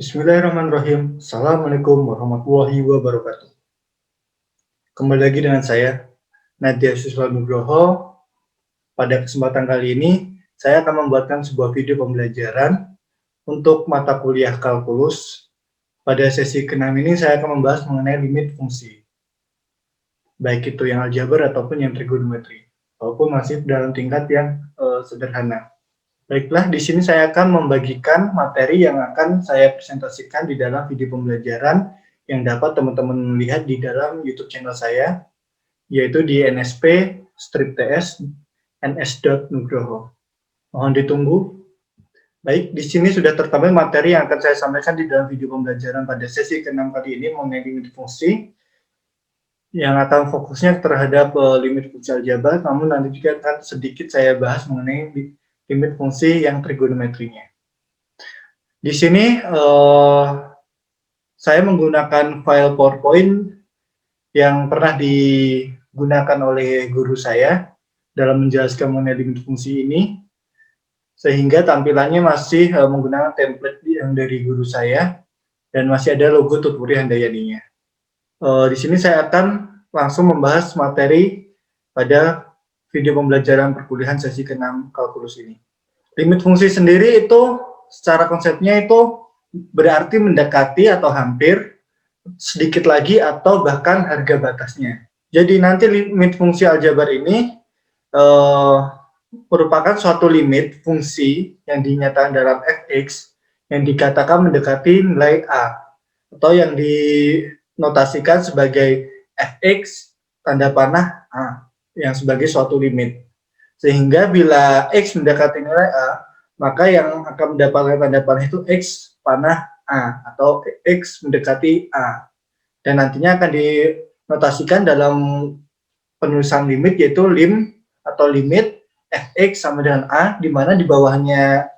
Bismillahirrahmanirrahim. Assalamualaikum warahmatullahi wabarakatuh. Kembali lagi dengan saya, Nadia Susla Nugroho. Pada kesempatan kali ini, saya akan membuatkan sebuah video pembelajaran untuk mata kuliah kalkulus. Pada sesi ke-6 ini, saya akan membahas mengenai limit fungsi. Baik itu yang aljabar ataupun yang trigonometri. Walaupun masih dalam tingkat yang sederhana. Baiklah, di sini saya akan membagikan materi yang akan saya presentasikan di dalam video pembelajaran yang dapat teman-teman lihat di dalam YouTube channel saya, yaitu di NSP Strip TS ns.nugroho. Mohon ditunggu. Baik, di sini sudah tertampil materi yang akan saya sampaikan di dalam video pembelajaran pada sesi ke-6 kali ini mengenai limit fungsi, yang akan fokusnya terhadap limit fungsi aljabar, namun nanti juga akan sedikit saya bahas mengenai limit fungsi yang trigonometrinya. Di sini saya menggunakan file PowerPoint yang pernah digunakan oleh guru saya dalam menjelaskan mengenai limit fungsi ini, sehingga tampilannya masih menggunakan template yang dari guru saya dan masih ada logo Tutpuri Handayaninya. Di sini saya akan langsung membahas materi pada video pembelajaran perkuliahan sesi ke-6 kalkulus ini. Limit fungsi sendiri itu secara konsepnya itu berarti mendekati atau hampir, sedikit lagi, atau bahkan harga batasnya. Jadi nanti limit fungsi aljabar ini merupakan suatu limit fungsi yang dinyatakan dalam fx yang dikatakan mendekati nilai a, atau yang dinotasikan sebagai fx tanda panah a, yang sebagai suatu limit. Sehingga bila X mendekati nilai A, maka yang akan mendapatkan tanda panah itu X panah A, atau X mendekati A. Dan nantinya akan dinotasikan dalam penulisan limit, yaitu lim atau limit Fx sama dengan A, di mana di bawahnya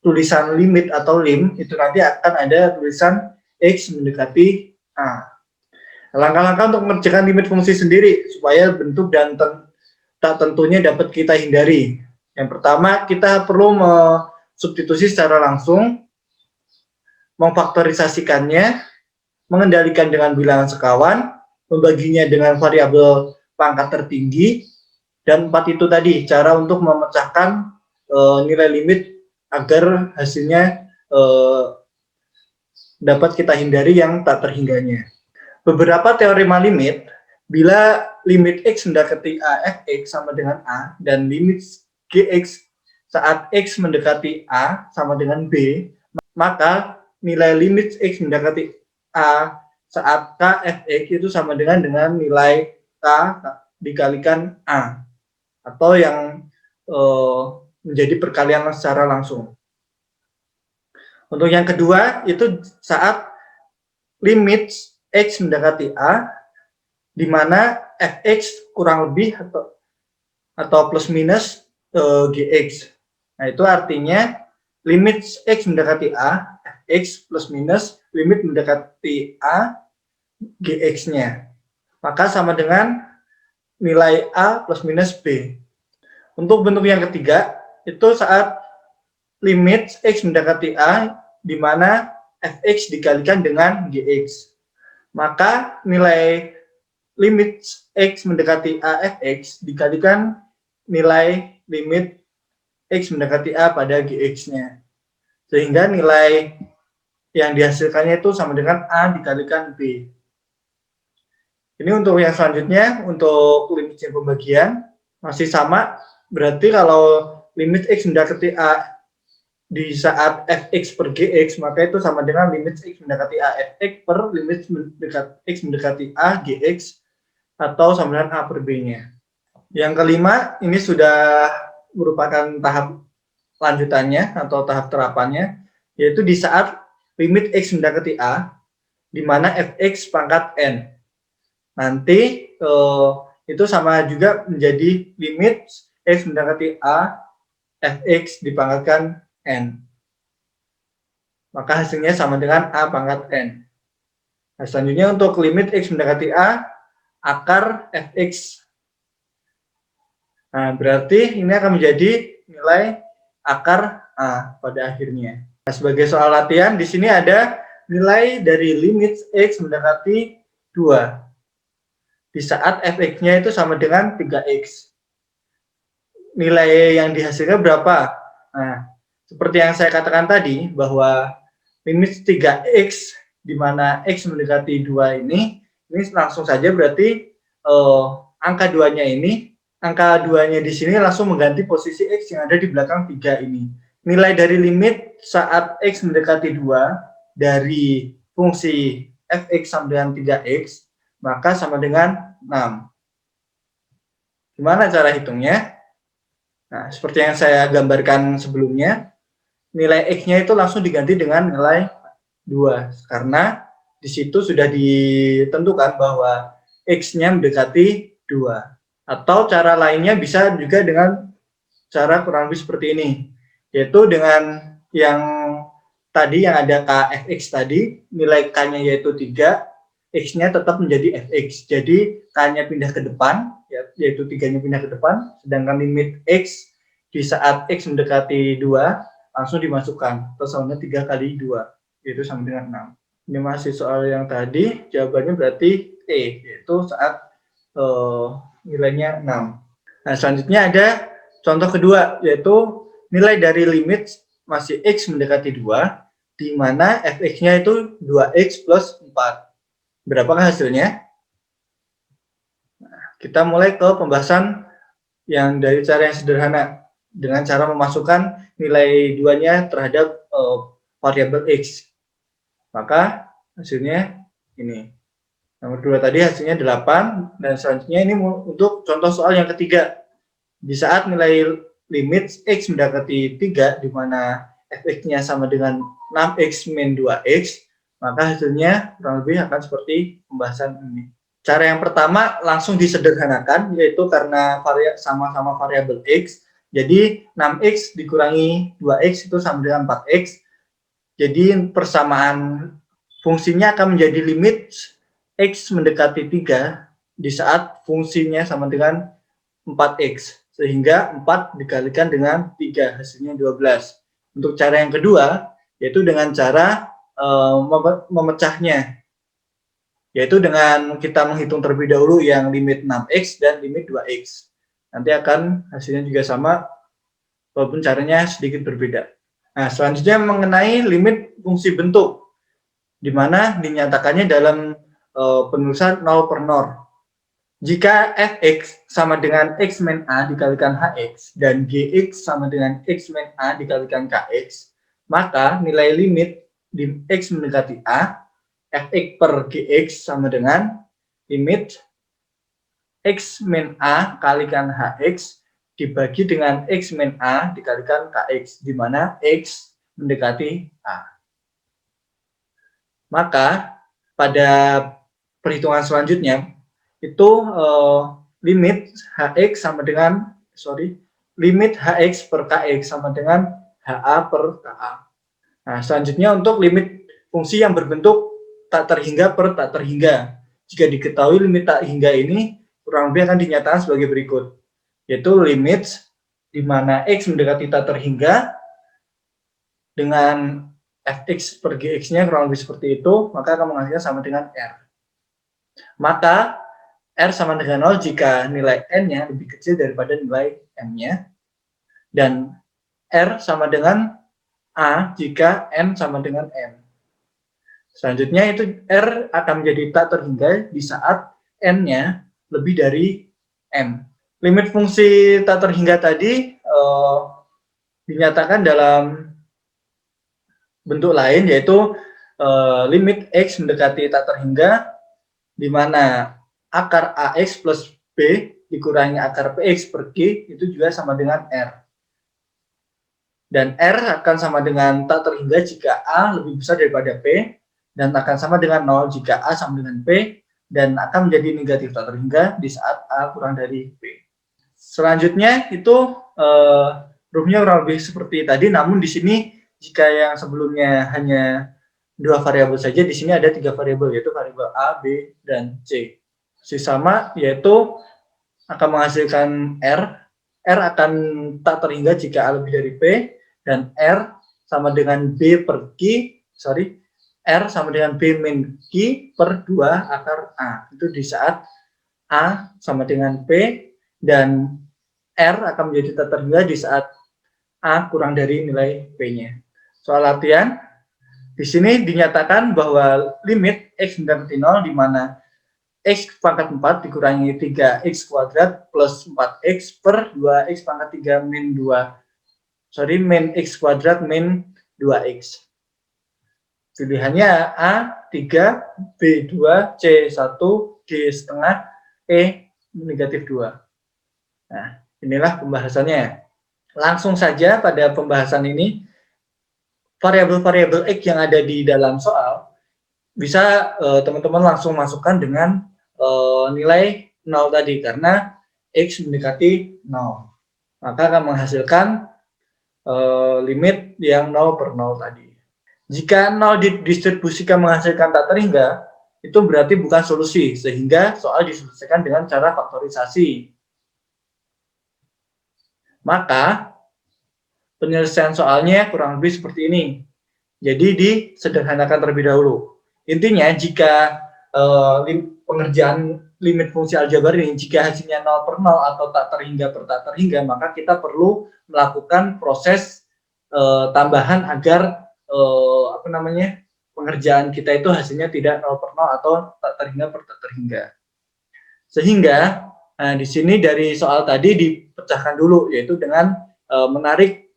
tulisan limit atau lim, itu nanti akan ada tulisan X mendekati A. Langkah-langkah untuk mengerjakan limit fungsi sendiri, supaya bentuk dan tak tentunya dapat kita hindari. Yang pertama, kita perlu substitusi secara langsung, memfaktorisasikannya, mengendalikan dengan bilangan sekawan, membaginya dengan variabel pangkat tertinggi, dan 4 itu tadi, cara untuk memecahkan nilai limit agar hasilnya dapat kita hindari yang tak terhingganya. Beberapa teorema limit, bila limit X mendekati A fx sama dengan A, dan limit Gx saat X mendekati A sama dengan B, maka nilai limit X mendekati A saat K fx itu sama dengan nilai K dikalikan A, atau yang menjadi perkalian secara langsung. Untuk yang kedua, itu saat limit X mendekati A, di mana fx kurang lebih atau plus minus gx. Nah, itu artinya limit X mendekati A, fx plus minus limit mendekati A, gx-nya. Maka sama dengan nilai A plus minus B. Untuk bentuk yang ketiga, itu saat limit X mendekati A, di mana fx dikalikan dengan gx. Maka nilai limit X mendekati A fx dikalikan nilai limit X mendekati A pada gx-nya. Sehingga nilai yang dihasilkannya itu sama dengan A dikalikan B. Ini untuk yang selanjutnya, untuk limit pembagian, masih sama. Berarti kalau limit X mendekati A di saat fx per gx, maka itu sama dengan limit X mendekati A fx per limit X mendekati A gx, atau sama dengan A per B-nya. Yang kelima, ini sudah merupakan tahap lanjutannya atau tahap terapannya, yaitu di saat limit X mendekati A, di mana fx pangkat N. Nanti itu sama juga menjadi limit X mendekati A, fx dipangkatkan N. Maka hasilnya sama dengan A pangkat N. Nah, selanjutnya untuk limit X mendekati A, akar fx. Nah, berarti ini akan menjadi nilai akar A pada akhirnya. Nah, sebagai soal latihan, di sini ada nilai dari limit X mendekati 2. Di saat fx-nya itu sama dengan 3x. Nilai yang dihasilkan berapa? Nah, seperti yang saya katakan tadi, bahwa limit 3x, di mana x mendekati 2 ini langsung saja berarti angka 2-nya ini, angka 2-nya di sini langsung mengganti posisi x yang ada di belakang 3 ini. Nilai dari limit saat x mendekati 2 dari fungsi fx sama dengan 3x, maka sama dengan 6. Gimana cara hitungnya? Nah, seperti yang saya gambarkan sebelumnya, nilai x-nya itu langsung diganti dengan nilai 2, karena di situ sudah ditentukan bahwa x-nya mendekati 2. Atau cara lainnya bisa juga dengan cara kurang lebih seperti ini, yaitu dengan yang tadi yang ada kfx tadi, nilai k-nya yaitu 3, x-nya tetap menjadi fx. Jadi k-nya pindah ke depan, yaitu 3-nya pindah ke depan, sedangkan limit x di saat x mendekati 2 langsung dimasukkan, atau sama 3 kali 2, yaitu sama dengan 6. Ini masih soal yang tadi, jawabannya berarti E, yaitu saat nilainya 6. Nah, selanjutnya ada contoh kedua, yaitu nilai dari limit masih x mendekati 2, di mana fx-nya itu 2x plus 4. Berapakah hasilnya? Nah, kita mulai ke pembahasan yang dari cara yang sederhana, dengan cara memasukkan nilai 2-nya terhadap variabel x. Maka hasilnya ini. Nomor 2 tadi hasilnya 8, dan selanjutnya ini untuk contoh soal yang ketiga. Di saat nilai limit x mendekati 3, di mana fx-nya sama dengan 6x min 2x, maka hasilnya kurang lebih akan seperti pembahasan ini. Cara yang pertama langsung disederhanakan, yaitu karena sama-sama variabel x, jadi 6x dikurangi 2x itu sama dengan 4x. Jadi persamaan fungsinya akan menjadi limit x mendekati 3 di saat fungsinya sama dengan 4x. Sehingga 4 dikalikan dengan 3, hasilnya 12. Untuk cara yang kedua, yaitu dengan cara memecahnya, yaitu dengan kita menghitung terlebih dahulu yang limit 6x dan limit 2x. Nanti akan hasilnya juga sama, walaupun caranya sedikit berbeda. Nah, selanjutnya mengenai limit fungsi bentuk, di mana dinyatakannya dalam penulisan 0 per nor. Jika fx sama dengan x min a dikalikan hx, dan gx sama dengan x min a dikalikan kx, maka nilai limit di x mendekati a, fx per gx sama dengan limit x min a kalikan hx dibagi dengan x min a dikalikan kx, di mana x mendekati a. Maka pada perhitungan selanjutnya itu limit hx sama dengan limit hx per kx sama dengan ha per ka. Nah, selanjutnya untuk limit fungsi yang berbentuk tak terhingga per tak terhingga. Jika diketahui limit tak hingga ini kurang lebih akan dinyatakan sebagai berikut, yaitu limit di mana x mendekati tak terhingga dengan fx per gx-nya kurang lebih seperti itu, maka akan menghasilkan sama dengan r. Maka r sama dengan 0 jika nilai n-nya lebih kecil daripada nilai m-nya, dan r sama dengan a jika n sama dengan m. Selanjutnya itu r akan menjadi tak terhingga di saat n-nya lebih dari m. Limit fungsi tak terhingga tadi dinyatakan dalam bentuk lain, yaitu limit x mendekati tak terhingga, di mana akar ax plus b dikurangi akar px per q itu juga sama dengan r. Dan r akan sama dengan tak terhingga jika a lebih besar daripada p, dan akan sama dengan 0 jika a sama dengan p, dan akan menjadi negatif tak terhingga di saat a kurang dari p. Selanjutnya itu rumusnya kurang lebih seperti tadi, namun di sini jika yang sebelumnya hanya 2 variabel saja, di sini ada 3 variabel, yaitu variabel a, b, dan c. Masih sama, yaitu akan menghasilkan r akan tak terhingga jika a lebih dari p, dan r sama dengan B per Q, R sama dengan B min Q per 2 akar A. Itu di saat A sama dengan P dan R akan menjadi tak terhingga di saat A kurang dari nilai P-nya. Soal latihan, di sini dinyatakan bahwa limit X mendekati 0 di mana X pangkat 4 dikurangi 3X kuadrat plus 4X per 2X pangkat 3 min 2. Min X kuadrat min 2X. Pilihannya A 3, B 2, C 1, D setengah, E negatif 2. Nah, inilah pembahasannya. Langsung saja pada pembahasan ini, variabel-variabel X yang ada di dalam soal, bisa teman-teman langsung masukkan dengan nilai 0 tadi, karena X mendekati 0. Maka akan menghasilkan limit yang 0 per 0 tadi. Jika 0 didistribusikan menghasilkan tak terhingga, itu berarti bukan solusi, sehingga soal diselesaikan dengan cara faktorisasi. Maka, penyelesaian soalnya kurang lebih seperti ini. Jadi, disederhanakan terlebih dahulu. Intinya, jika pengerjaan limit fungsi aljabar ini, jika hasilnya 0 per 0 atau tak terhingga per tak terhingga, maka kita perlu melakukan proses tambahan agar pengerjaan kita itu hasilnya tidak 0 per 0 atau tak terhingga per tak terhingga. Sehingga di sini dari soal tadi dipecahkan dulu, yaitu dengan menarik,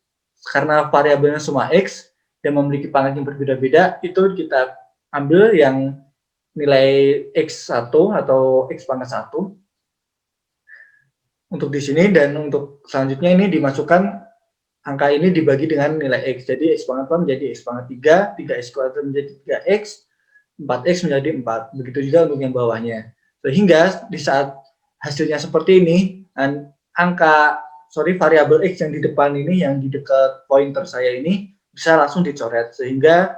karena variabelnya semua X dan memiliki pangkat yang berbeda-beda, itu kita ambil yang nilai X1 atau X pangkat 1 untuk di sini, dan untuk selanjutnya ini dimasukkan angka ini dibagi dengan nilai X. Jadi X pangkat 4 menjadi X pangkat 3, 3X kuadrat menjadi 3X, 4X menjadi 4. Begitu juga untuk yang bawahnya. Sehingga di saat hasilnya seperti ini, variabel X yang di depan ini, yang di dekat pointer saya ini, bisa langsung dicoret. Sehingga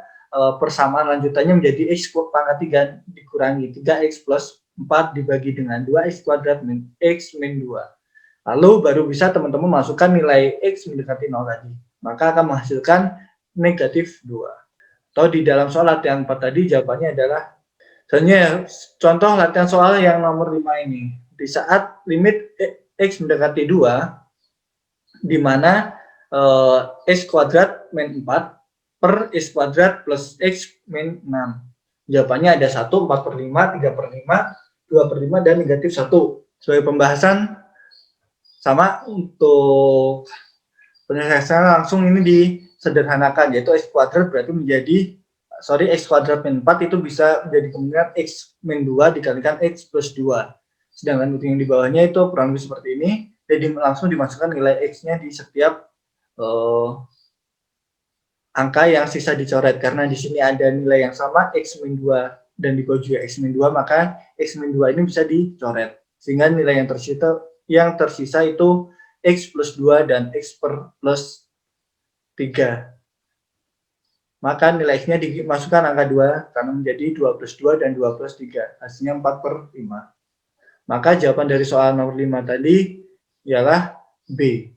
persamaan lanjutannya menjadi X pangkat 3 dikurangi 3X plus 4 dibagi dengan 2X kuadrat min X min 2. Lalu baru bisa teman-teman masukkan nilai X mendekati 0 tadi. Maka akan menghasilkan negatif 2. Atau di dalam soal latihan 4 tadi jawabannya adalah, misalnya contoh latihan soal yang nomor 5 ini. Di saat limit X mendekati 2, di mana X kuadrat min 4 per X kuadrat plus X min 6. Jawabannya ada 1, 4 per 5, 3 per 5, 2 per 5, dan negatif 1. Sebagai pembahasan, sama untuk penyelesaian langsung ini disederhanakan, yaitu X kuadrat berarti menjadi, X kuadrat min 4 itu bisa menjadi kemungkinan X min 2 dikalikan X plus 2. Sedangkan untuk yang di bawahnya itu kurang lebih seperti ini, jadi langsung dimasukkan nilai X-nya di setiap angka yang sisa dicoret, karena di sini ada nilai yang sama X min 2 dan di bawah juga X min 2, maka X min 2 ini bisa dicoret, sehingga nilai yang tersisa itu X plus 2 dan X per plus 3. Maka nilai X-nya dimasukkan angka 2, karena menjadi 2 plus 2 dan 2 plus 3, hasilnya 4 per 5. Maka jawaban dari soal nomor 5 tadi ialah B.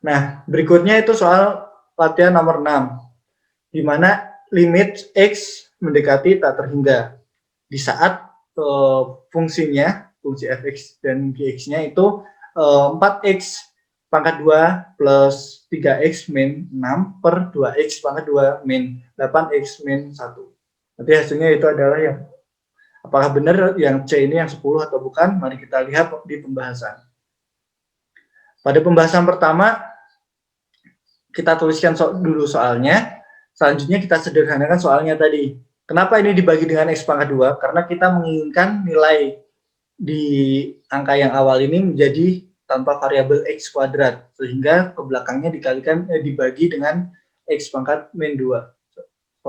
Nah, berikutnya itu soal latihan nomor 6, di mana limit X mendekati tak terhingga. Di saat fungsinya, fungsi fx dan gx-nya itu 4x pangkat 2 plus 3x min 6 per 2x pangkat 2 min 8x min 1. Nanti hasilnya itu adalah yang, apakah benar yang C ini yang 10 atau bukan, mari kita lihat di pembahasan. Pada pembahasan pertama, kita tuliskan dulu soalnya, selanjutnya kita sederhanakan soalnya tadi. Kenapa ini dibagi dengan X pangkat 2? Karena kita menginginkan nilai di angka yang awal ini menjadi tanpa variabel X kuadrat, sehingga ke belakangnya dibagi dengan X pangkat min 2.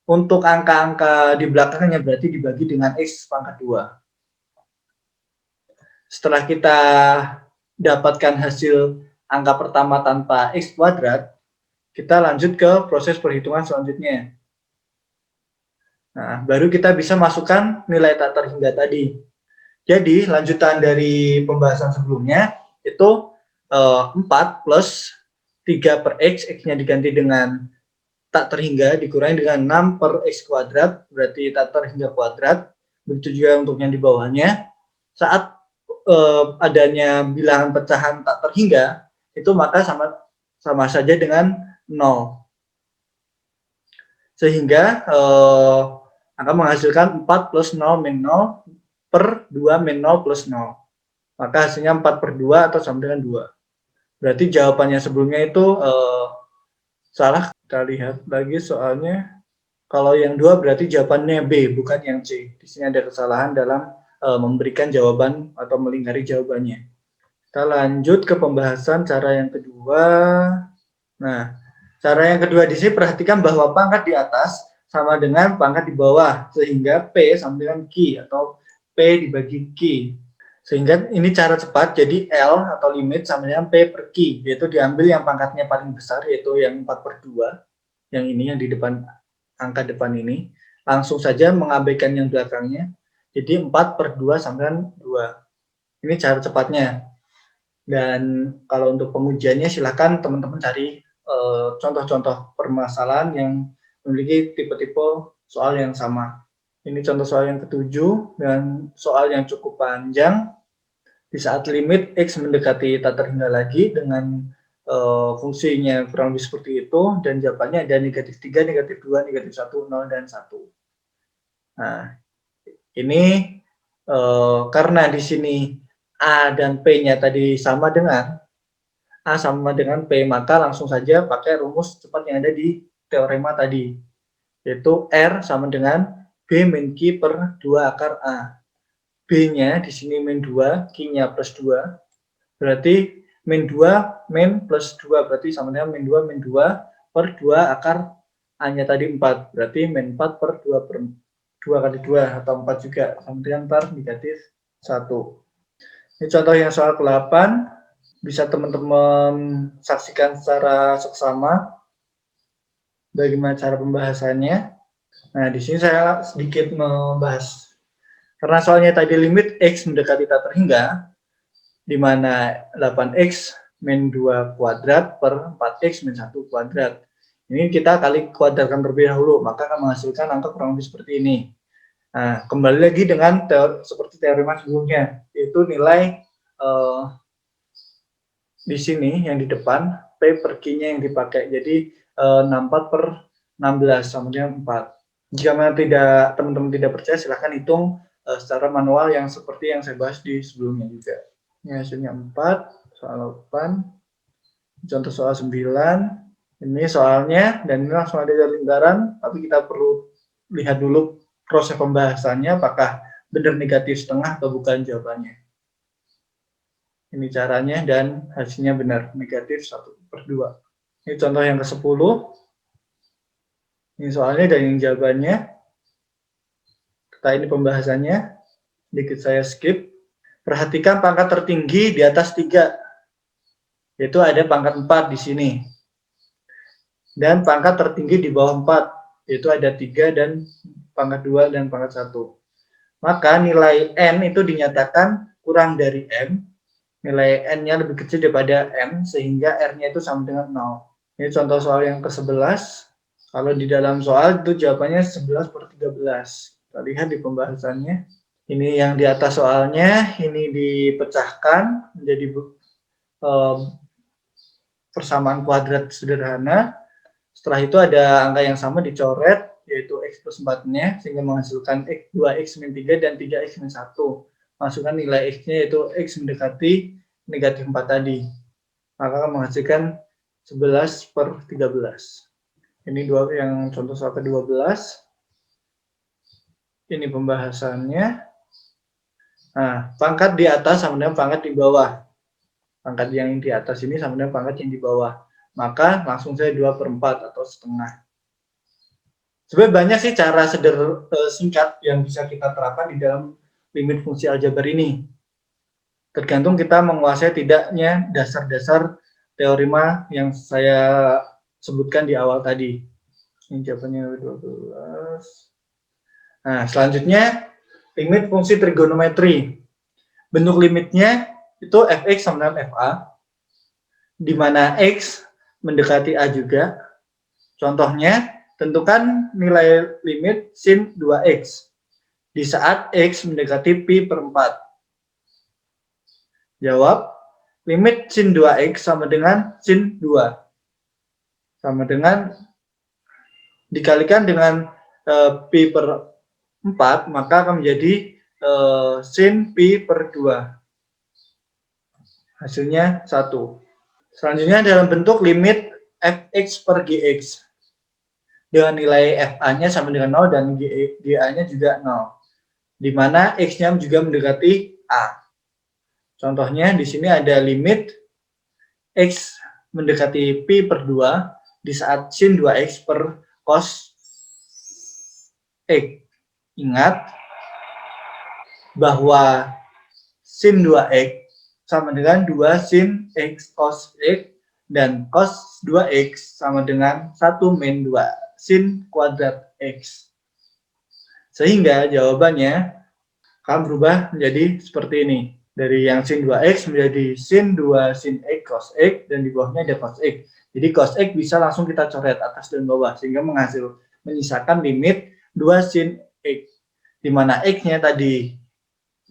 Untuk angka-angka di belakangnya berarti dibagi dengan X pangkat 2. Setelah kita dapatkan hasil angka pertama tanpa X kuadrat, kita lanjut ke proses perhitungan selanjutnya. Nah, baru kita bisa masukkan nilai tak terhingga tadi. Jadi, lanjutan dari pembahasan sebelumnya, itu 4 plus 3 per X, X-nya diganti dengan tak terhingga, dikurangi dengan 6 per X kuadrat, berarti tak terhingga kuadrat. Begitu juga untuk yang di bawahnya. Saat adanya bilangan pecahan tak terhingga, itu maka sama saja dengan 0. Sehingga akan menghasilkan 4 plus 0 min 0 per 2 min 0 plus 0. Maka hasilnya 4 per 2 atau sama dengan 2. Berarti jawabannya sebelumnya itu salah. Kita lihat lagi soalnya. Kalau yang 2 berarti jawabannya B, bukan yang C. Di sini ada kesalahan dalam memberikan jawaban atau melingkari jawabannya. Kita lanjut ke pembahasan cara yang kedua. Nah, cara yang kedua di sini perhatikan bahwa pangkat di atas sama dengan pangkat di bawah, sehingga P sama dengan Q atau P dibagi Q. Sehingga ini cara cepat, jadi L atau limit sama dengan P per Q, yaitu diambil yang pangkatnya paling besar, yaitu yang 4 per 2, yang ini yang di depan, angka depan ini, langsung saja mengabaikan yang belakangnya, jadi 4 per 2 sama dengan 2. Ini cara cepatnya. Dan kalau untuk pengujiannya silahkan teman-teman cari contoh-contoh permasalahan yang memiliki tipe-tipe soal yang sama. Ini contoh soal yang ketujuh, dan soal yang cukup panjang. Di saat limit X mendekati tak terhingga lagi dengan fungsinya kurang lebih seperti itu, dan jawabannya ada negatif 3, negatif 2, negatif 1, 0, dan 1. Nah, ini karena di sini A dan P-nya tadi sama dengan A sama dengan P, maka langsung saja pakai rumus cepat yang ada di teorema tadi, yaitu R sama dengan B min Q per 2 akar A. B-nya di sini min 2, Q-nya plus 2, berarti min 2 min plus 2, berarti sama dengan min 2 min 2 per 2 akar A-nya tadi 4, berarti min 4 per 2 per 2 kali 2 atau 4 juga, sama dengan per negatif 1. Ini contoh yang soal ke-8, bisa teman-teman saksikan secara seksama bagaimana cara pembahasannya. Nah, di sini saya sedikit membahas. Karena soalnya tadi limit X mendekati tak terhingga, di mana 8X min 2 kuadrat per 4X min 1 kuadrat. Ini kita kali kuadratkan terlebih dahulu, maka akan menghasilkan angka kurang lebih seperti ini. Nah, kembali lagi dengan seperti teorema sebelumnya, yaitu nilai di sini yang di depan, P per Q-nya yang dipakai. Jadi 64 per 16 sama dengan 4. Jika teman-teman tidak percaya, silahkan hitung secara manual yang seperti yang saya bahas di sebelumnya juga. Ini hasilnya 4, soal 8, contoh soal 9, ini soalnya, dan ini langsung ada lingkaran, tapi kita perlu lihat dulu proses pembahasannya, apakah benar negatif setengah atau bukan jawabannya. Ini caranya, dan hasilnya benar, negatif 1 per 2. Ini contoh yang ke-10, ini soalnya dan ini jawabannya. Ini pembahasannya, sedikit saya skip. Perhatikan pangkat tertinggi di atas 3, yaitu ada pangkat 4 di sini. Dan pangkat tertinggi di bawah 4, yaitu ada 3 dan pangkat 2 dan pangkat 1. Maka nilai N itu dinyatakan kurang dari M, nilai N-nya lebih kecil daripada M, sehingga R-nya itu sama dengan 0. Ini contoh soal yang ke-11. Kalau di dalam soal itu jawabannya 11 per 13. Kita lihat di pembahasannya. Ini yang di atas soalnya, ini dipecahkan menjadi persamaan kuadrat sederhana. Setelah itu ada angka yang sama dicoret, yaitu X plus 4-nya, sehingga menghasilkan 2X min 3 dan 3X min 1. Masukkan nilai X-nya yaitu X mendekati negatif 4 tadi. Maka akan menghasilkan 11 per 13. Ini yang contoh soal ke-12. Ini pembahasannya. Nah, pangkat di atas sama dengan pangkat di bawah. Pangkat yang di atas ini sama dengan pangkat yang di bawah. Maka langsung saya 2 per 4 atau setengah. Sebenarnya banyak sih cara singkat yang bisa kita terapkan di dalam limit fungsi aljabar ini. Tergantung kita menguasai tidaknya dasar-dasar teorema yang saya sebutkan di awal tadi. Ini jawabannya 12. Nah, selanjutnya limit fungsi trigonometri. Bentuk limitnya itu fx sama dengan fa, di mana x mendekati A juga. Contohnya, tentukan nilai limit sin 2x di saat x mendekati pi per 4. Jawab, limit sin 2x sama dengan sin 2. Sama dengan dikalikan dengan pi per 4, maka akan menjadi sin pi per 2. Hasilnya 1. Selanjutnya dalam bentuk limit fx per gx. Dengan nilai fa-nya sama dengan 0 dan ga-nya juga 0. Di mana x-nya juga mendekati a. Contohnya di sini ada limit x mendekati pi per 2 di saat sin 2x per cos x. Ingat bahwa sin 2x sama dengan 2 sin x cos x dan cos 2x sama dengan 1 min 2 sin kuadrat x. Sehingga jawabannya akan berubah menjadi seperti ini. Dari yang sin 2x menjadi sin 2 sin x cos x, dan di bawahnya ada cos x. Jadi cos x bisa langsung kita coret atas dan bawah, sehingga menyisakan limit 2 sin x. Di mana x-nya tadi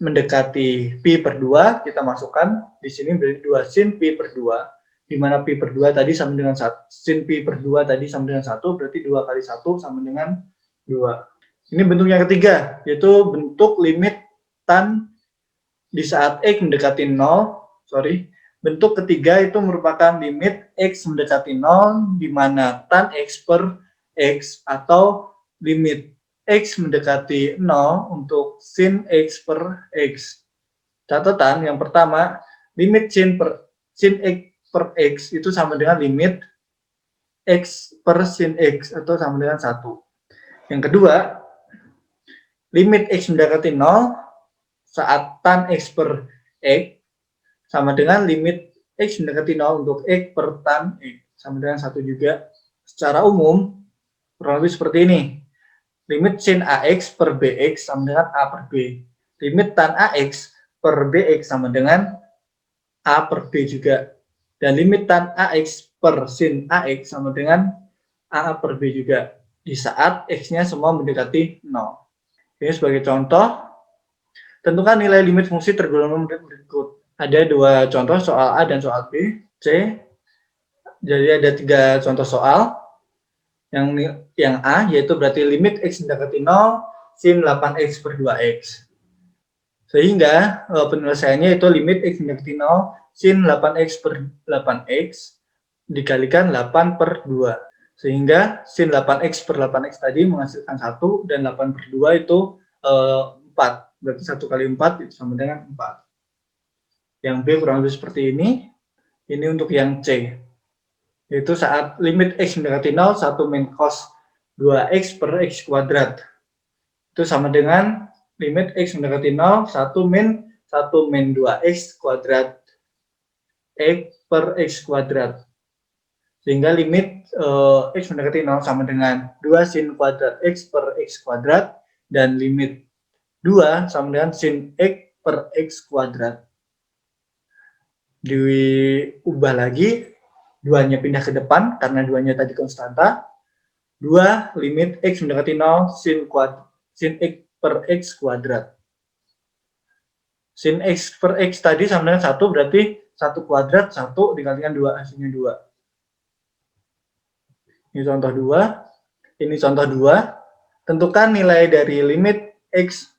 mendekati pi per 2, kita masukkan di sini berarti 2 sin pi per 2, di mana pi per 2 tadi sama dengan 1, sin pi per 2 tadi sama dengan 1, berarti 2 kali 1 sama dengan 2. Ini bentuk yang ketiga, yaitu bentuk limit tan di saat x mendekati 0, bentuk ketiga itu merupakan limit x mendekati 0, di mana tan x per x atau limit x mendekati 0 untuk sin x per x. Catatan yang pertama, limit sin x per x itu sama dengan limit x per sin x atau sama dengan 1. Yang kedua, limit x mendekati 0 saat tan x per x sama dengan limit x mendekati 0 untuk x per tan x sama dengan 1 juga. Secara umum, kurang lebih seperti ini. Limit sin ax per bx sama dengan a per b. Limit tan ax per bx sama dengan a per b juga. Dan limit tan ax per sin ax sama dengan a per b juga. Di saat x-nya semua mendekati 0. Ini sebagai contoh. Tentukan nilai limit fungsi tergolong berikut. Ada dua contoh, soal A dan soal B, C. Jadi ada 3 contoh soal. Yang A yaitu berarti limit x mendekati 0 sin 8x per 2x. Sehingga penyelesaiannya itu limit x mendekati 0 sin 8x per 8x dikalikan 8 per 2. Sehingga sin 8x per 8x tadi menghasilkan 1 dan 8 per 2 itu 4. Berarti 1 kali 4 itu sama dengan 4. Yang B kurang lebih seperti ini. Ini untuk yang C. Yaitu saat limit x mendekati 0, 1 min cos 2x per x kuadrat. Itu sama dengan limit x mendekati 0, 1 min 2x kuadrat x per x kuadrat. Sehingga limit x mendekati 0 sama dengan 2 sin kuadrat x per x kuadrat, dan limit 2 sama dengan sin x per x kuadrat. Diubah lagi, 2-nya pindah ke depan karena 2-nya tadi konstanta. 2 limit x mendekati 0 sin x per x kuadrat. Sin x per x tadi sama dengan 1, berarti 1 kuadrat 1 dikalikan 2, hasilnya 2. Ini contoh 2. Ini contoh 2. Tentukan nilai dari limit x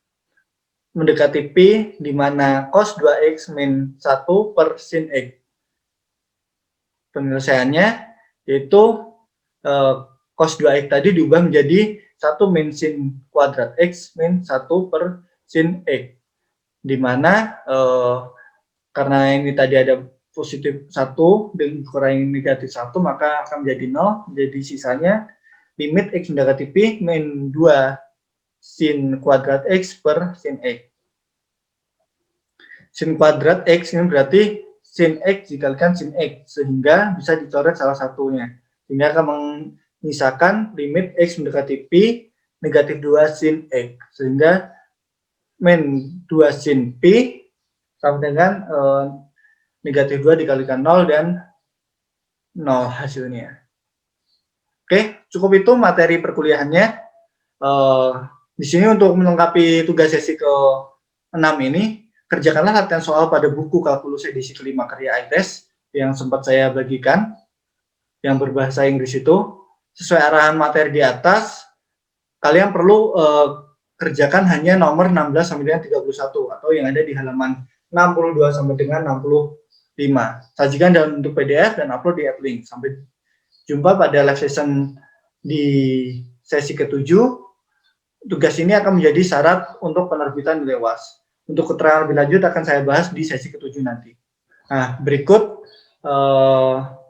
mendekati pi, di mana cos 2x min 1 per sin x. Penyelesaiannya yaitu cos 2x tadi diubah menjadi 1 min sin kuadrat x min 1 per sin x. Di mana karena ini tadi ada positif 1 dan dikurangi negatif 1, maka akan menjadi 0. Jadi sisanya limit x mendekati pi min 2 sin kuadrat x per sin x. Sin kuadrat x ini berarti sin x dikalikan sin x, sehingga bisa dicoret salah satunya. Sehingga akan menyisakan limit x mendekati pi negatif 2 sin x. Sehingga min 2 sin pi sama dengan negatif 2 dikalikan 0 dan 0 hasilnya. Oke, cukup itu materi perkuliahannya. Di sini untuk melengkapi tugas sesi ke-6 ini, kerjakanlah latihan soal pada buku kalkulus edisi kelima karya ITES yang sempat saya bagikan, yang berbahasa Inggris itu. Sesuai arahan materi di atas, kalian perlu kerjakan hanya nomor 16 sampai dengan 31 atau yang ada di halaman 62 sampai dengan 65. Sajikan dalam bentuk PDF dan upload di AppLink. Sampai jumpa pada live session di sesi ke-7. Tugas ini akan menjadi syarat untuk penerbitan nilai UAS. Untuk keterangan lebih lanjut akan saya bahas di sesi ke-7 nanti. Nah, berikut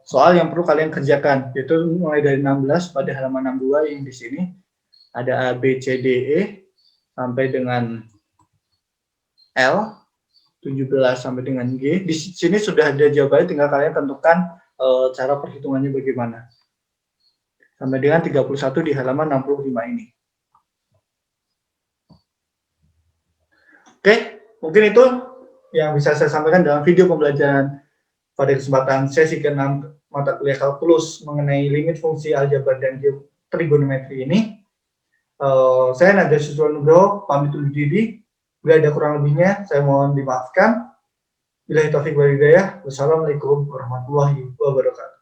soal yang perlu kalian kerjakan, yaitu mulai dari 16 pada halaman 62 yang di sini ada A, B, C, D, E sampai dengan L, 17 sampai dengan G. Di sini sudah ada jawabannya, tinggal kalian tentukan cara perhitungannya bagaimana. Sampai dengan 31 di halaman 65 ini. Oke, mungkin itu yang bisa saya sampaikan dalam video pembelajaran pada kesempatan sesi ke-6 mata kuliah kalkulus mengenai limit fungsi aljabar dan trigonometri ini. Saya Nadia Suswonugroho, pamit undur diri. Bila ada kurang lebihnya, saya mohon dimaafkan. Billahi taufiq wal hidayah. Wassalamualaikum warahmatullahi wabarakatuh.